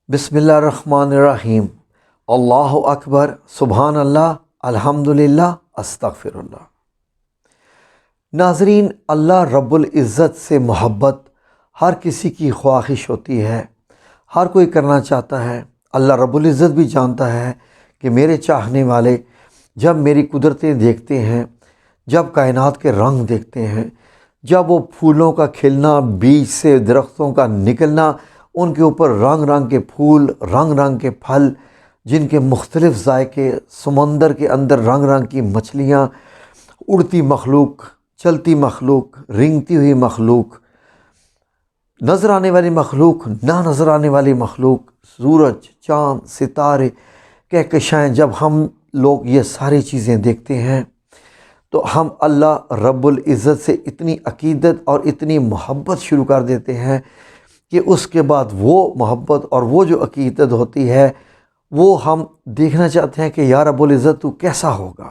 بسم اللہ الرحمن الرحیم۔ اللہ اکبر، سبحان اللہ، الحمدللہ، استغفر اللہ۔ ناظرین، اللہ رب العزت سے محبت ہر کسی کی خواہش ہوتی ہے، ہر کوئی کرنا چاہتا ہے۔ اللہ رب العزت بھی جانتا ہے کہ میرے چاہنے والے جب میری قدرتیں دیکھتے ہیں، جب کائنات کے رنگ دیکھتے ہیں، جب وہ پھولوں کا کھلنا، بیج سے درختوں کا نکلنا، ان کے اوپر رنگ رنگ کے پھول، رنگ رنگ کے پھل، جن کے مختلف ذائقے، سمندر کے اندر رنگ رنگ کی مچھلیاں، اڑتی مخلوق، چلتی مخلوق، رینگتی ہوئی مخلوق، نظر آنے والی مخلوق، نہ نظر آنے والی مخلوق، سورج، چاند، ستارے، کہکشائیں، جب ہم لوگ یہ ساری چیزیں دیکھتے ہیں تو ہم اللہ رب العزت سے اتنی عقیدت اور اتنی محبت شروع کر دیتے ہیں کہ اس کے بعد وہ محبت اور وہ جو عقیدت ہوتی ہے وہ ہم دیکھنا چاہتے ہیں کہ یا رب العزت تو کیسا ہوگا،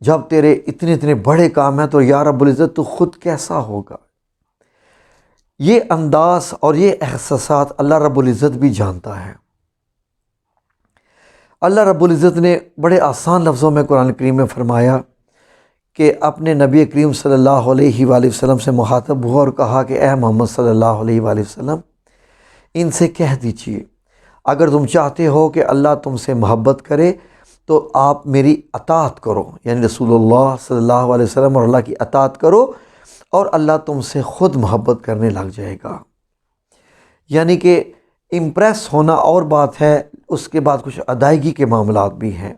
جب تیرے اتنے اتنے بڑے کام ہیں تو یا رب العزت تو خود کیسا ہوگا۔ یہ انداز اور یہ احساسات اللہ رب العزت بھی جانتا ہے۔ اللہ رب العزت نے بڑے آسان لفظوں میں قرآن کریم میں فرمایا کہ اپنے نبی کریم صلی اللہ علیہ وآلہ وسلم سے مخاطب ہوا اور کہا کہ اے محمد صلی اللہ علیہ وآلہ وسلم، ان سے کہہ دیجئے اگر تم چاہتے ہو کہ اللہ تم سے محبت کرے تو آپ میری اطاعت کرو، یعنی رسول اللہ صلی اللہ علیہ وسلم اور اللہ کی اطاعت کرو، اور اللہ تم سے خود محبت کرنے لگ جائے گا۔ یعنی کہ امپریس ہونا اور بات ہے، اس کے بعد کچھ ادائیگی کے معاملات بھی ہیں۔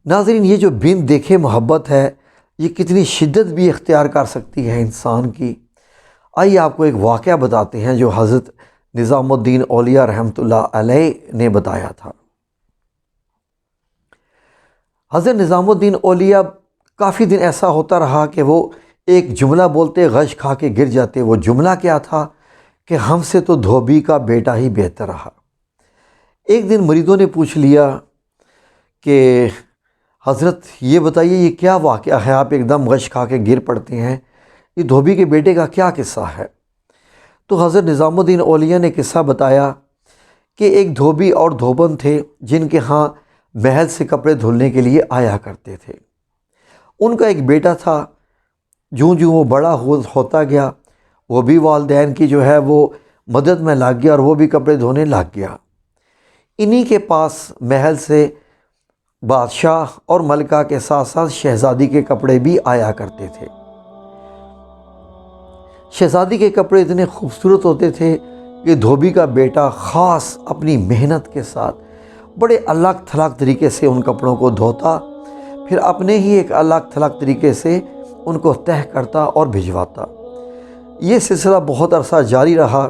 ناظرین، یہ جو بن دیکھے محبت ہے یہ کتنی شدت بھی اختیار کر سکتی ہے انسان کی۔ آئیے آپ کو ایک واقعہ بتاتے ہیں جو حضرت نظام الدین اولیاء رحمۃ اللہ علیہ نے بتایا تھا۔ حضرت نظام الدین اولیاء کافی دن ایسا ہوتا رہا کہ وہ ایک جملہ بولتے غش کھا کے گر جاتے۔ وہ جملہ کیا تھا کہ ہم سے تو دھوبی کا بیٹا ہی بہتر رہا۔ ایک دن مریدوں نے پوچھ لیا کہ حضرت یہ بتائیے یہ کیا واقعہ ہے، آپ ایک دم غش کھا کے گر پڑتے ہیں، یہ دھوبی کے بیٹے کا کیا قصہ ہے؟ تو حضرت نظام الدین اولیاء نے قصہ بتایا کہ ایک دھوبی اور دھوبن تھے جن کے ہاں محل سے کپڑے دھلنے کے لیے آیا کرتے تھے۔ ان کا ایک بیٹا تھا، جوں جوں وہ بڑا ہوتا گیا وہ بھی والدین کی جو ہے وہ مدد میں لگ گیا اور وہ بھی کپڑے دھونے لگ گیا۔ انہی کے پاس محل سے بادشاہ اور ملکہ کے ساتھ ساتھ شہزادی کے کپڑے بھی آیا کرتے تھے۔ شہزادی کے کپڑے اتنے خوبصورت ہوتے تھے کہ دھوبی کا بیٹا خاص اپنی محنت کے ساتھ بڑے الگ تھلگ طریقے سے ان کپڑوں کو دھوتا، پھر اپنے ہی ایک الگ تھلگ طریقے سے ان کو تہہ کرتا اور بھجواتا۔ یہ سلسلہ بہت عرصہ جاری رہا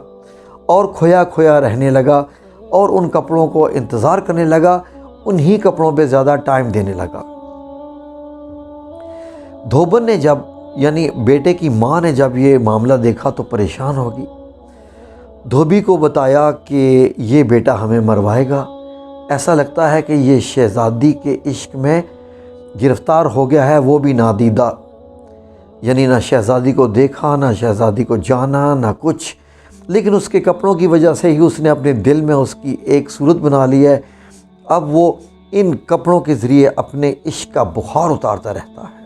اور کھویا کھویا رہنے لگا اور ان کپڑوں کو انتظار کرنے لگا، انہی کپڑوں پہ زیادہ ٹائم دینے لگا۔ دھوبن نے جب یعنی بیٹے کی ماں نے جب یہ معاملہ دیکھا تو پریشان ہوگی۔ دھوبی کو بتایا کہ یہ بیٹا ہمیں مروائے گا، ایسا لگتا ہے کہ یہ شہزادی کے عشق میں گرفتار ہو گیا ہے، وہ بھی نادیدہ، یعنی نہ شہزادی کو دیکھا، نہ شہزادی کو جانا، نہ کچھ، لیکن اس کے کپڑوں کی وجہ سے ہی اس نے اپنے دل میں اس کی ایک صورت بنا لی ہے۔ اب وہ ان کپڑوں کے ذریعے اپنے عشق کا بخار اتارتا رہتا ہے۔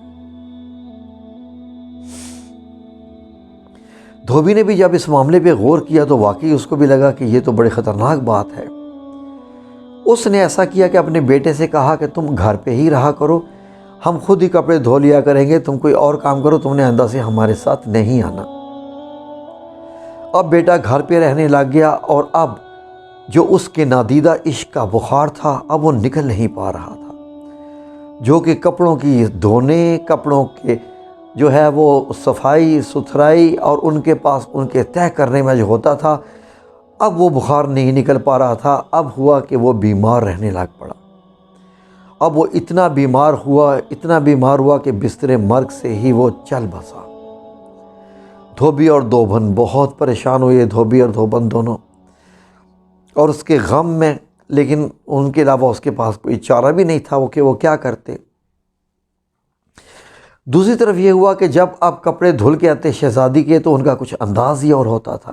دھوبی نے بھی جب اس معاملے پہ غور کیا تو واقعی اس کو بھی لگا کہ یہ تو بڑی خطرناک بات ہے۔ اس نے ایسا کیا کہ اپنے بیٹے سے کہا کہ تم گھر پہ ہی رہا کرو، ہم خود ہی کپڑے دھو لیا کریں گے، تم کوئی اور کام کرو، تم نے آئندہ سے ہمارے ساتھ نہیں آنا۔ اب بیٹا گھر پہ رہنے لگ گیا اور اب جو اس کے نادیدہ عشق کا بخار تھا اب وہ نکل نہیں پا رہا تھا، جو کہ کپڑوں کی دھونے، کپڑوں کے جو ہے وہ صفائی ستھرائی اور ان کے پاس ان کے تہہ کرنے میں جو ہوتا تھا، اب وہ بخار نہیں نکل پا رہا تھا۔ اب ہوا کہ وہ بیمار رہنے لگ پڑا۔ اب وہ اتنا بیمار ہوا کہ بستر مرگ سے ہی وہ چل بسا۔ دھوبی اور دھوبن بہت پریشان ہوئے، دھوبی اور دھوبن دونوں، اور اس کے غم میں، لیکن ان کے علاوہ اس کے پاس کوئی چارہ بھی نہیں تھا کہ وہ کیا کرتے۔ دوسری طرف یہ ہوا کہ جب اب کپڑے دھل کے آتے شہزادی کے تو ان کا کچھ انداز ہی اور ہوتا تھا۔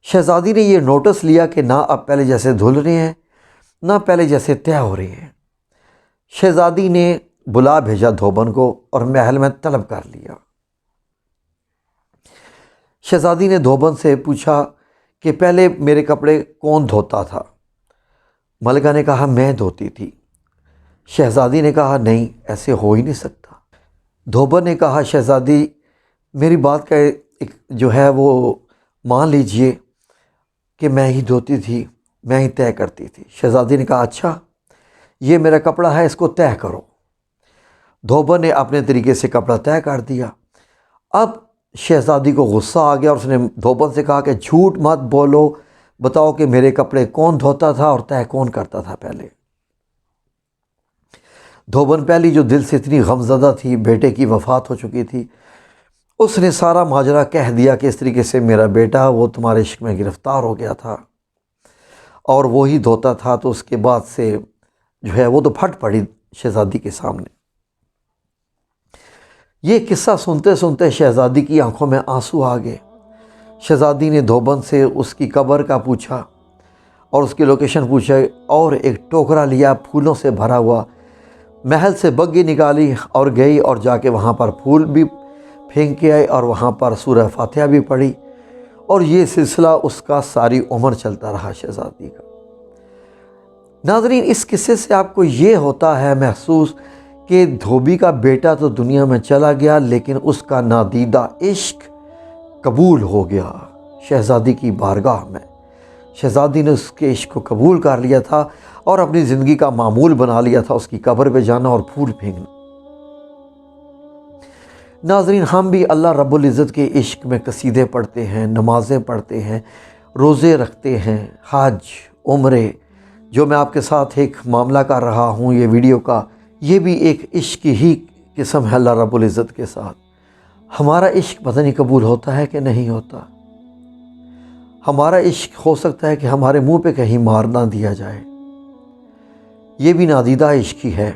شہزادی نے یہ نوٹس لیا کہ نہ اب پہلے جیسے دھل رہے ہیں نہ پہلے جیسے طے ہو رہے ہیں۔ شہزادی نے بلا بھیجا دھوبن کو اور محل میں طلب کر لیا۔ شہزادی نے دھوبن سے پوچھا کہ پہلے میرے کپڑے کون دھوتا تھا؟ ملکہ نے کہا میں دھوتی تھی۔ شہزادی نے کہا نہیں، ایسے ہو ہی نہیں سکتا۔ دھوبن نے کہا شہزادی میری بات کا ایک جو ہے وہ مان لیجئے کہ میں ہی دھوتی تھی، میں ہی طے کرتی تھی۔ شہزادی نے کہا اچھا یہ میرا کپڑا ہے، اس کو طے کرو۔ دھوبن نے اپنے طریقے سے کپڑا طے کر دیا۔ اب شہزادی کو غصہ آ گیا اور اس نے دھوبن سے کہا کہ جھوٹ مت بولو، بتاؤ کہ میرے کپڑے کون دھوتا تھا اور طے کون کرتا تھا پہلے۔ دھوبن پہلی جو دل سے اتنی غمزدہ تھی، بیٹے کی وفات ہو چکی تھی، اس نے سارا ماجرا کہہ دیا کہ اس طریقے سے میرا بیٹا وہ تمہارے عشق میں گرفتار ہو گیا تھا اور وہی دھوتا تھا۔ تو اس کے بعد سے جو ہے وہ تو پھٹ پڑی شہزادی کے سامنے۔ یہ قصہ سنتے سنتے شہزادی کی آنکھوں میں آنسو آ گئے۔ شہزادی نے دھوبن سے اس کی قبر کا پوچھا اور اس کی لوکیشن پوچھا اور ایک ٹوکرا لیا پھولوں سے بھرا ہوا، محل سے بگی نکالی اور گئی اور جا کے وہاں پر پھول بھی پھینک کے آئی اور وہاں پر سورہ فاتحہ بھی پڑھی، اور یہ سلسلہ اس کا ساری عمر چلتا رہا شہزادی کا۔ ناظرین اس قصے سے آپ کو یہ ہوتا ہے محسوس کہ دھوبی کا بیٹا تو دنیا میں چلا گیا لیکن اس کا نادیدہ عشق قبول ہو گیا شہزادی کی بارگاہ میں۔ شہزادی نے اس کے عشق کو قبول کر لیا تھا اور اپنی زندگی کا معمول بنا لیا تھا اس کی قبر پہ جانا اور پھول پھینکنا۔ ناظرین ہم بھی اللہ رب العزت کے عشق میں قصیدے پڑھتے ہیں، نمازیں پڑھتے ہیں، روزے رکھتے ہیں، حج، عمرے، جو میں آپ کے ساتھ ایک معاملہ کر رہا ہوں یہ ویڈیو کا، یہ بھی ایک عشق ہی قسم ہے اللہ رب العزت کے ساتھ۔ ہمارا عشق پتہ نہیں قبول ہوتا ہے کہ نہیں ہوتا۔ ہمارا عشق ہو سکتا ہے کہ ہمارے منہ پہ کہیں مار نہ دیا جائے، یہ بھی نادیدہ عشق ہی ہے۔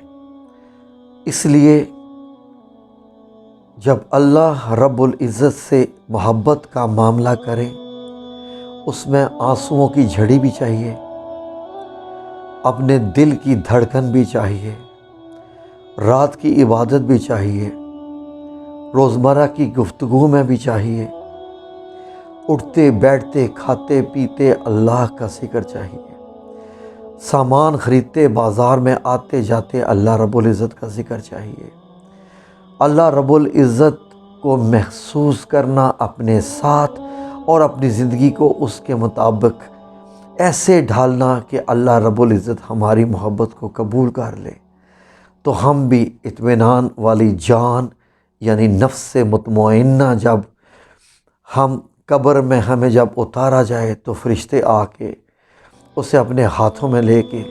اس لیے جب اللہ رب العزت سے محبت کا معاملہ کریں اس میں آنسوؤں کی جھڑی بھی چاہیے، اپنے دل کی دھڑکن بھی چاہیے، رات کی عبادت بھی چاہیے، روزمرہ کی گفتگو میں بھی چاہیے، اٹھتے بیٹھتے کھاتے پیتے اللہ کا ذکر چاہیے، سامان خریدتے بازار میں آتے جاتے اللہ رب العزت کا ذکر چاہیے، اللہ رب العزت کو محسوس کرنا اپنے ساتھ اور اپنی زندگی کو اس کے مطابق ایسے ڈھالنا کہ اللہ رب العزت ہماری محبت کو قبول کر لے، تو ہم بھی اطمینان والی جان یعنی نفس سے مطمئنہ جب ہم قبر میں ہمیں جب اتارا جائے تو فرشتے آ کے اسے اپنے ہاتھوں میں لے کے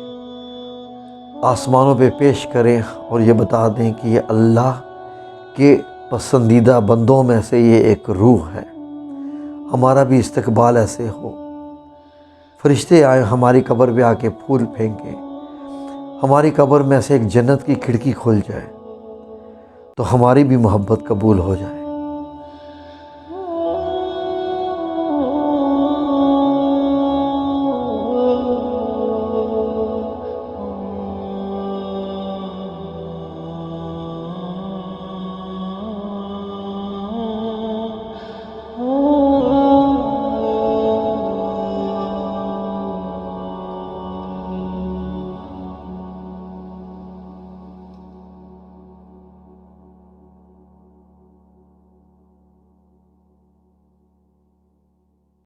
آسمانوں پہ پیش کریں اور یہ بتا دیں کہ یہ اللہ کے پسندیدہ بندوں میں سے یہ ایک روح ہے، ہمارا بھی استقبال ایسے ہو۔ فرشتے آئے ہماری قبر پہ آ کے پھول پھینکیں، ہماری قبر میں سے ایک جنت کی کھڑکی کھل جائے تو ہماری بھی محبت قبول ہو جائے۔